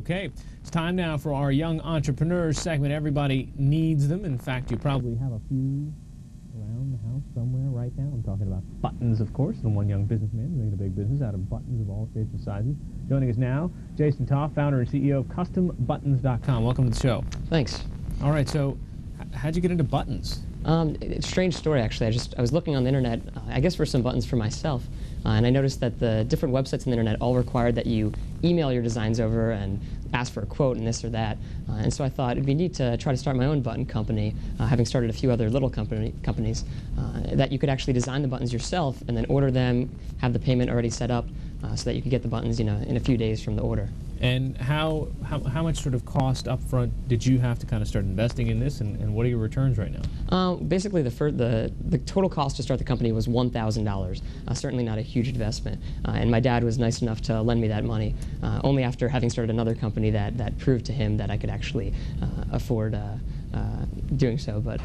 Okay, it's time now for our Young Entrepreneurs segment. Everybody needs them. In fact, you probably have a few around the house somewhere right now. I'm talking about buttons, of course, and one young businessman making a big business out of buttons of all shapes and sizes. Joining us now, Jason Toff, founder and CEO of CustomButtons.com. Welcome to the show. Thanks. All right, so how'd you get into buttons? It's a strange story, actually. I was looking on the internet, I guess for some buttons for myself, and I noticed that the different websites on the internet all required that you email your designs over and ask for a quote and this or that. And so I thought it'd be neat to try to start my own button company, having started a few other little companies, that you could actually design the buttons yourself and then order them, have the payment already set up, so that you could get the buttons, in a few days from the order. And how much sort of cost up front did you have to kind of start investing in this, and what are your returns right now? Basically, the total cost to start the company was $1,000. Certainly not a huge investment. And my dad was nice enough to lend me that money, only after having started another company that proved to him that I could actually afford doing so. But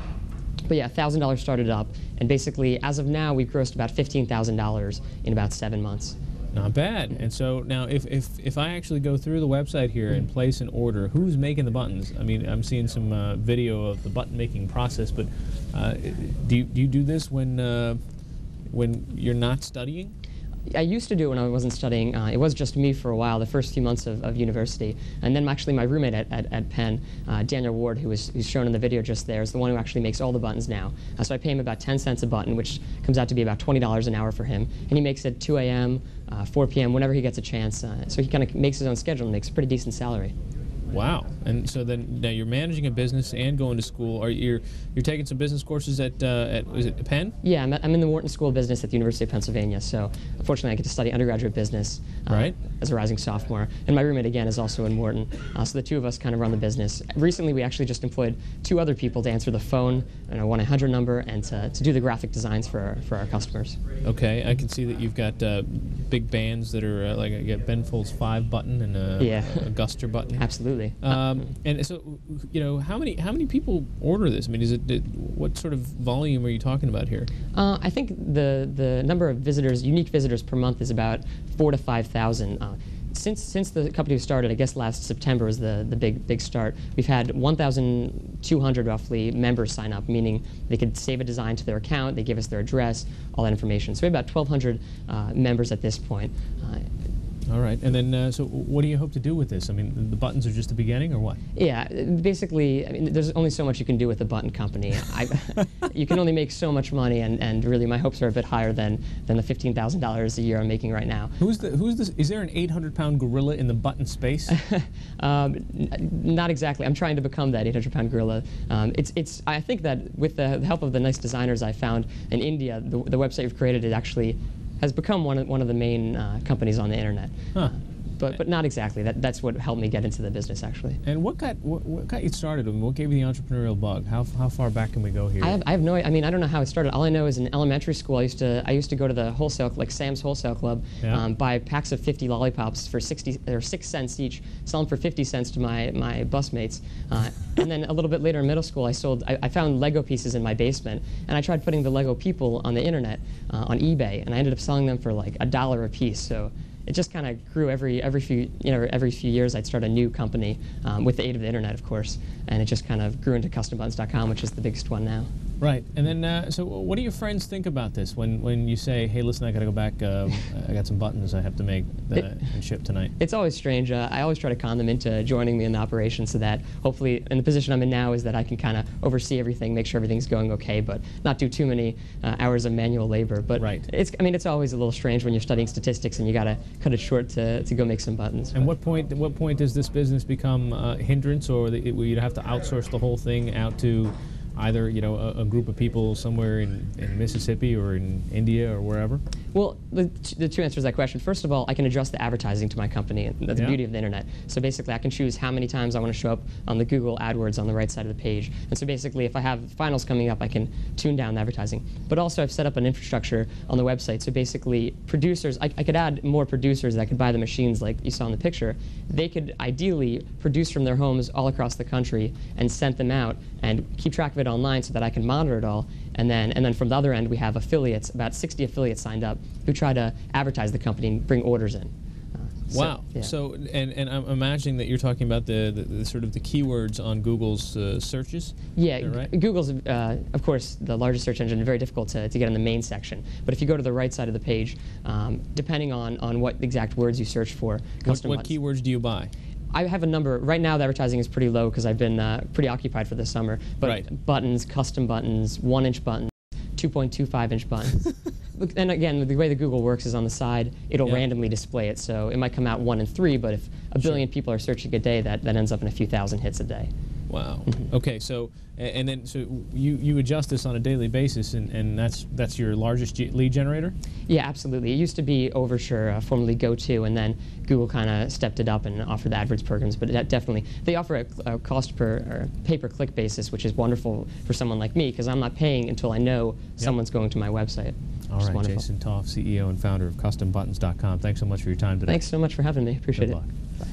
yeah, $1,000 started up, and basically, as of now, we've grossed about $15,000 in about 7 months. Not bad. And so now, if I actually go through the website here and place an order, who's making the buttons? I mean, I'm seeing some video of the button making process, but do you do this when you're not studying? I used to do it when I wasn't studying. It was just me for a while, the first few months of university. And then actually my roommate at Penn, Daniel Ward, who's shown in the video just there, is the one who actually makes all the buttons now. So I pay him about 10 cents a button, which comes out to be about $20 an hour for him. And he makes it 2 a.m., 4 p.m., whenever he gets a chance. So he kind of makes his own schedule and makes a pretty decent salary. Wow! And so then now you're managing a business and going to school. You're taking some business courses at is it Penn? Yeah, I'm in the Wharton School of Business at the University of Pennsylvania. So unfortunately, I get to study undergraduate business as a rising sophomore. And my roommate again is also in Wharton. So the two of us kind of run the business. Recently, we actually just employed 2 other people to answer the phone and a 1-800 number and to do the graphic designs for our customers. Okay, I can see that you've got big bands that are like you got Ben Folds 5 button and a Guster button. Absolutely. And so, how many people order this? I mean, what sort of volume are you talking about here? I think the number of visitors, unique visitors per month, is about 4,000 to 5,000. Since the company started, I guess last September was the big start, we've had 1,200 roughly members sign up, meaning they could save a design to their account, they give us their address, all that information. So we have about 1,200 members at this point. All right, and then so what do you hope to do with this? I mean, the buttons are just the beginning, or what? Yeah, basically, I mean, there's only so much you can do with a button company. You can only make so much money, and really, my hopes are a bit higher than the $15,000 a year I'm making right now. Who's this? Is there an 800-pound gorilla in the button space? Not exactly. I'm trying to become that 800-pound gorilla. I think that with the help of the nice designers I found in India, the website we've created has become one of the main companies on the internet. Huh. But not exactly. That's what helped me get into the business, actually. And what got you started? I mean, what gave you the entrepreneurial bug? How far back can we go here? I have no. I mean, I don't know how it started. All I know is in elementary school, I used to go to the wholesale, like Sam's Wholesale Club, buy packs of 50 lollipops for 6 cents each, sell them for 50 cents to my bus mates. And then a little bit later in middle school, I found Lego pieces in my basement, and I tried putting the Lego people on the internet, on eBay, and I ended up selling them for like $1 a piece. So it just kind of grew every few years. I'd start a new company with the aid of the internet, of course, and it just kind of grew into CustomButtons.com, which is the biggest one now. Right, and then so what do your friends think about this when you say, hey, listen, I got to go back, I got some buttons I have to make and ship tonight? It's always strange. I always try to con them into joining me in the operation so that hopefully, in the position I'm in now, is that I can kind of oversee everything, make sure everything's going okay, but not do too many hours of manual labor. But right. It's always a little strange when you're studying statistics and you got to cut it short to go make some buttons. And what point does this business become a hindrance, or where you'd have to outsource the whole thing out to either a group of people somewhere in Mississippi or in India or wherever? Well, the two answers to that question. First of all, I can adjust the advertising to my company, and that's the beauty of the internet. So basically, I can choose how many times I want to show up on the Google AdWords on the right side of the page. And so basically, if I have finals coming up, I can tune down the advertising. But also, I've set up an infrastructure on the website. So basically, producers, I could add more producers that could buy the machines like you saw in the picture. They could ideally produce from their homes all across the country and send them out and keep track of it online so that I can monitor it all. And then from the other end, we have affiliates, about 60 affiliates signed up, who try to advertise the company and bring orders in. Wow. Yeah. So, and I'm imagining that you're talking about the sort of the keywords on Google's searches. Yeah, Is that right? Google's, of course, the largest search engine, very difficult to get in the main section. But if you go to the right side of the page, depending on what exact words you search for, custom What buttons. keywords do you buy? I have a number. Right now, the advertising is pretty low because I've been pretty occupied for the summer. But Right. buttons, custom buttons, 1-inch buttons, 2.25-inch buttons. And again, the way the Google works is on the side, it'll Yeah. randomly display it. So it might come out 1 and 3, but if a billion people are searching a day, that ends up in a few thousand hits a day. Wow. Okay. So and then so you adjust this on a daily basis, and that's your largest lead generator. Yeah, absolutely. It used to be Overture, formerly GoTo, and then Google kind of stepped it up and offered the AdWords programs. But definitely, they offer a cost per or pay-per-click basis, which is wonderful for someone like me because I'm not paying until I know someone's going to my website. All right, wonderful. Jason Toff, CEO and founder of CustomButtons.com. Thanks so much for your time today. Thanks so much for having me. Appreciate Good it. luck.